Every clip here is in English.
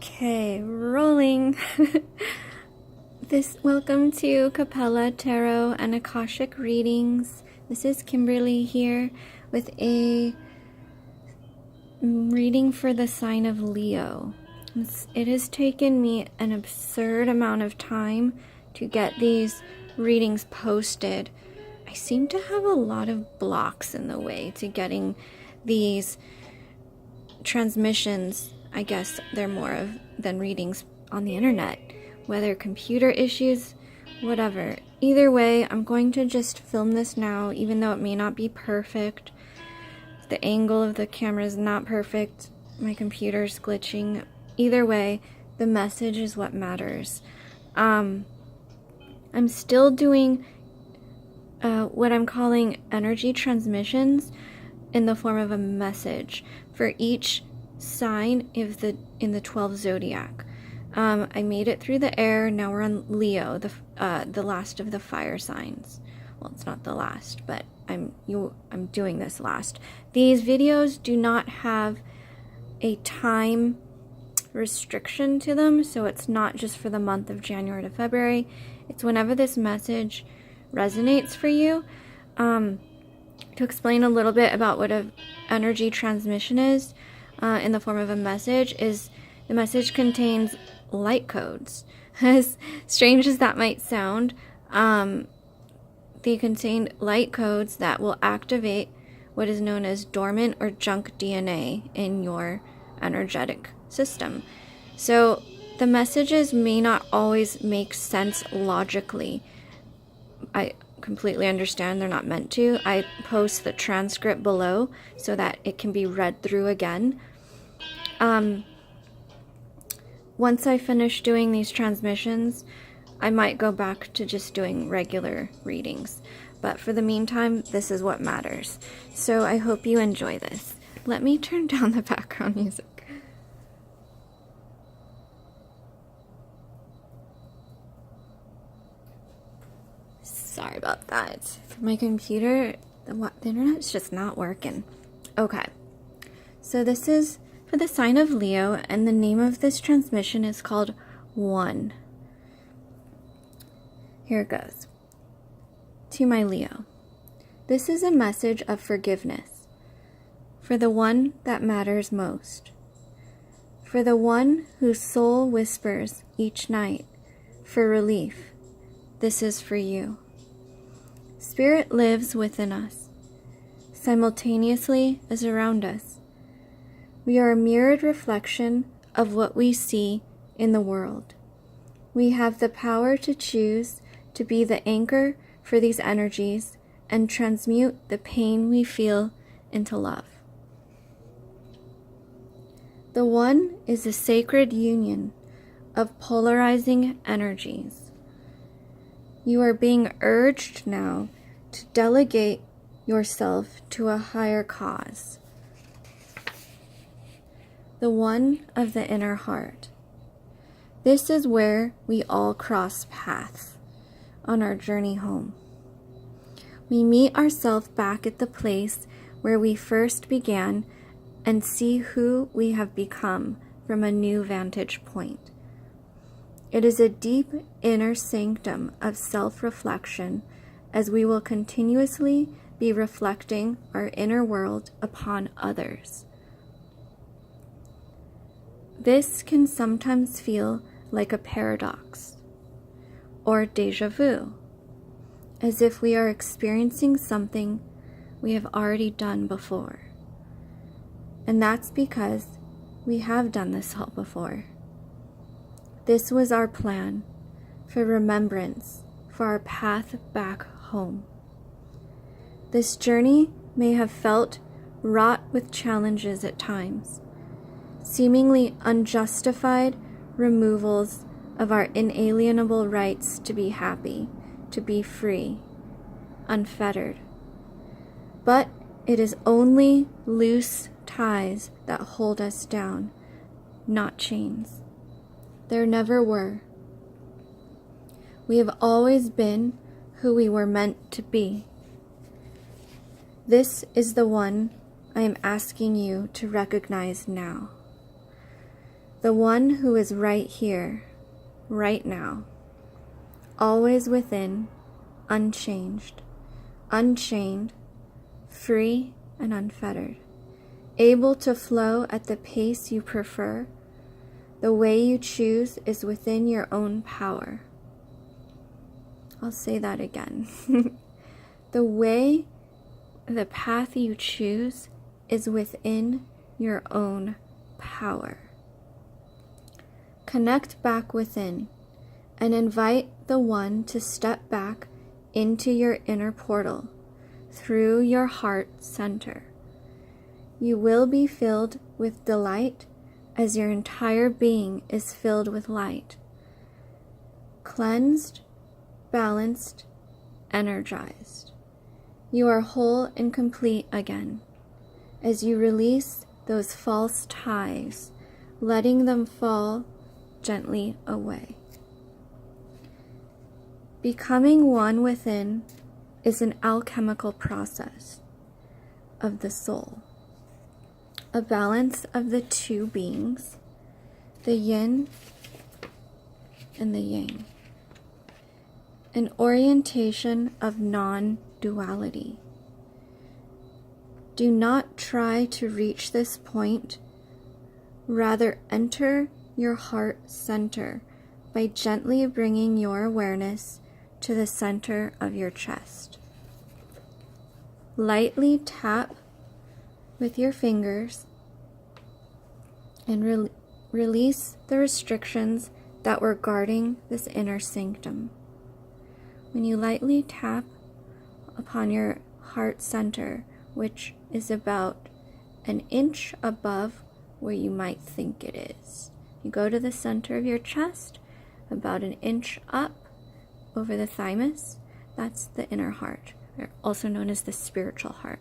Okay, rolling. Welcome to Capella Tarot and Akashic Readings. This is Kimberly here with a reading for the sign of Leo. It has taken me an absurd amount of time to get these readings posted. I seem to have a lot of blocks in the way to getting these transmissions. I guess they're more than readings on the internet, whether computer issues, whatever. Either way, I'm going to just film this now, even though it may not be perfect. The angle of the camera is not perfect. My computer's glitching. Either way, the message is what matters. I'm still doing what I'm calling energy transmissions in the form of a message for each sign in the 12 zodiac. I made it through the air. Now we're on Leo, the last of the fire signs. Well, it's not the last, but I'm doing this last. These videos do not have a time restriction to them, so it's not just for the month of January to February. It's whenever this message resonates for you. To explain a little bit about what an energy transmission is in the form of a message, is the message contains light codes. As strange as that might sound, they contain light codes that will activate what is known as dormant or junk DNA in your energetic system. So the messages may not always make sense logically. I completely understand they're not meant to. I post the transcript below so that it can be read through again. Once I finish doing these transmissions, I might go back to just doing regular readings. But for the meantime, this is what matters. So I hope you enjoy this. Let me turn down the background music. Sorry about that. My computer, the internet's just not working. Okay, so this is for the sign of Leo, and the name of this transmission is called One. Here it goes. To my Leo, this is a message of forgiveness for the one that matters most, for the one whose soul whispers each night for relief. This is for you. Spirit lives within us, simultaneously as around us. We are a mirrored reflection of what we see in the world. We have the power to choose to be the anchor for these energies and transmute the pain we feel into love. The One is a sacred union of polarizing energies. You are being urged now to delegate yourself to a higher cause, the one of the inner heart. This is where we all cross paths on our journey home. We meet ourselves back at the place where we first began and see who we have become from a new vantage point. It is a deep inner sanctum of self-reflection, as we will continuously be reflecting our inner world upon others. This can sometimes feel like a paradox or déjà vu, as if we are experiencing something we have already done before. And that's because we have done this all before. This was our plan for remembrance, for our path back home. This journey may have felt wrought with challenges at times, seemingly unjustified removals of our inalienable rights to be happy, to be free, unfettered. But it is only loose ties that hold us down, not chains. There never were. We have always been who we were meant to be. This is the one I am asking you to recognize now. The one who is right here, right now, always within, unchanged, unchained, free and unfettered, able to flow at the pace you prefer. The way you choose is within your own power. I'll say that again. The path you choose is within your own power. Connect back within and invite the one to step back into your inner portal through your heart center. You will be filled with delight as your entire being is filled with light. Cleansed, balanced, energized. You are whole and complete again as you release those false ties, letting them fall gently away. Becoming one within is an alchemical process of the soul, a balance of the two beings, the yin and the yang, an orientation of non-duality. Do not try to reach this point, rather enter your heart center by gently bringing your awareness to the center of your chest. Lightly tap with your fingers and release the restrictions that were guarding this inner sanctum. When you lightly tap upon your heart center, which is about an inch above where you might think it is, you go to the center of your chest, about an inch up over the thymus. That's the inner heart, also known as the spiritual heart.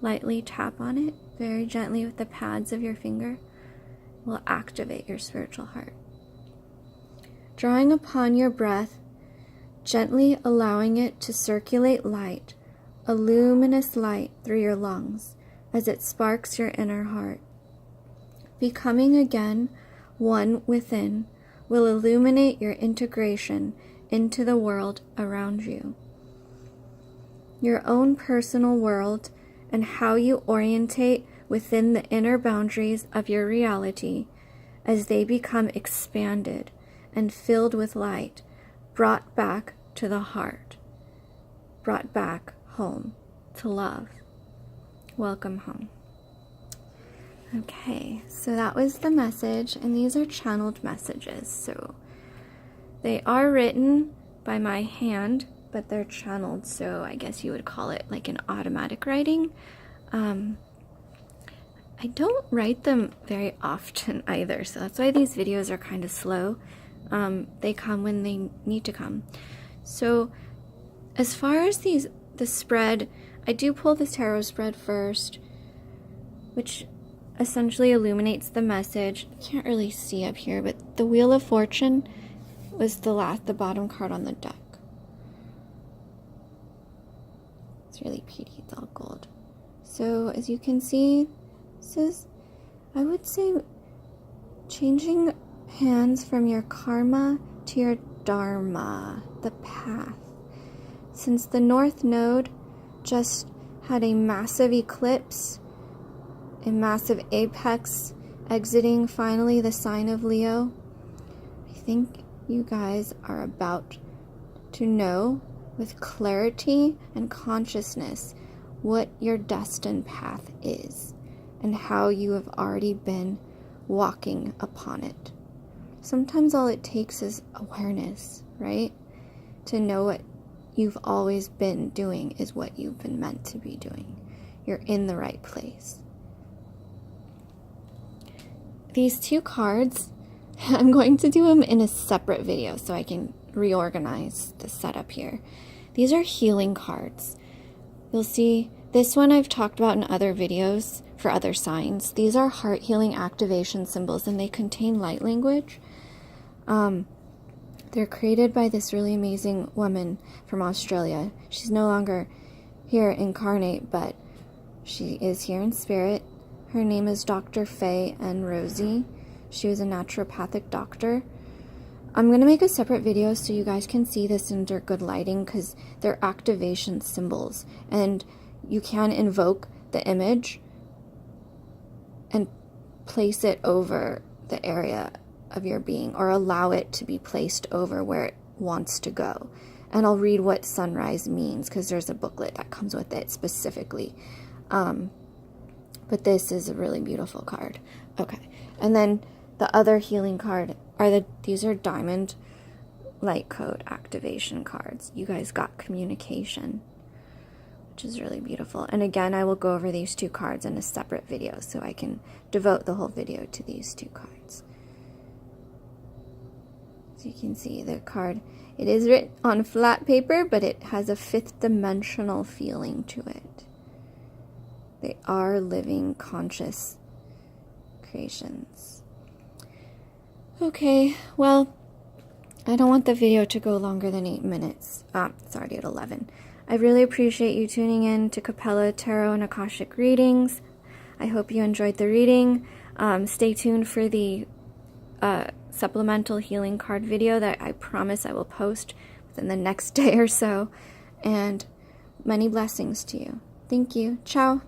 Lightly tap on it very gently with the pads of your finger. Will activate your spiritual heart. Drawing upon your breath, gently allowing it to circulate light, a luminous light through your lungs as it sparks your inner heart. Becoming again one within will illuminate your integration into the world around you. Your own personal world and how you orientate within the inner boundaries of your reality as they become expanded and filled with light, brought back to the heart, brought back home to love. Welcome home. Okay, so that was the message, and these are channeled messages. So they are written by my hand, but they're channeled, so I guess you would call it like an automatic writing. I don't write them very often either, so that's why these videos are kind of slow. They come when they need to come. So as far as the spread, I do pull the tarot spread first, which essentially illuminates the message. You can't really see up here, but the Wheel of Fortune was the bottom card on the deck. It's really pretty, it's all gold. So as you can see, this is, I would say, changing hands from your karma to your dharma, the path. Since the North Node just had a massive eclipse, a massive apex, exiting finally the sign of Leo, I think you guys are about to know with clarity and consciousness what your destined path is and how you have already been walking upon it. Sometimes all it takes is awareness, right? To know what you've always been doing is what you've been meant to be doing. You're in the right place. These two cards, I'm going to do them in a separate video so I can reorganize the setup here. These are healing cards. You'll see this one I've talked about in other videos for other signs. These are heart healing activation symbols, and they contain light language. They're created by this really amazing woman from Australia. She's no longer here incarnate, but she is here in spirit. Her name is Dr. Faye and Rosie. She was a naturopathic doctor. I'm going to make a separate video so you guys can see this under good lighting, because they're activation symbols, and you can invoke the image and place it over the area of your being, or allow it to be placed over where it wants to go. And I'll read what sunrise means, because there's a booklet that comes with it specifically. But this is a really beautiful card. Okay, and then the other healing card are these are diamond light code activation cards. You guys got communication, which is really beautiful. And again, I will go over these two cards in a separate video, so I can devote the whole video to these two cards. So you can see the card, it is written on flat paper, but it has a fifth dimensional feeling to it. They are living, conscious creations. Okay, well, I don't want the video to go longer than 8 minutes. It's already at 11. I really appreciate you tuning in to Capella Tarot and Akashic Readings. I hope you enjoyed the reading. Stay tuned for the supplemental healing card video that I promise I will post within the next day or so. And many blessings to you. Thank you. Ciao.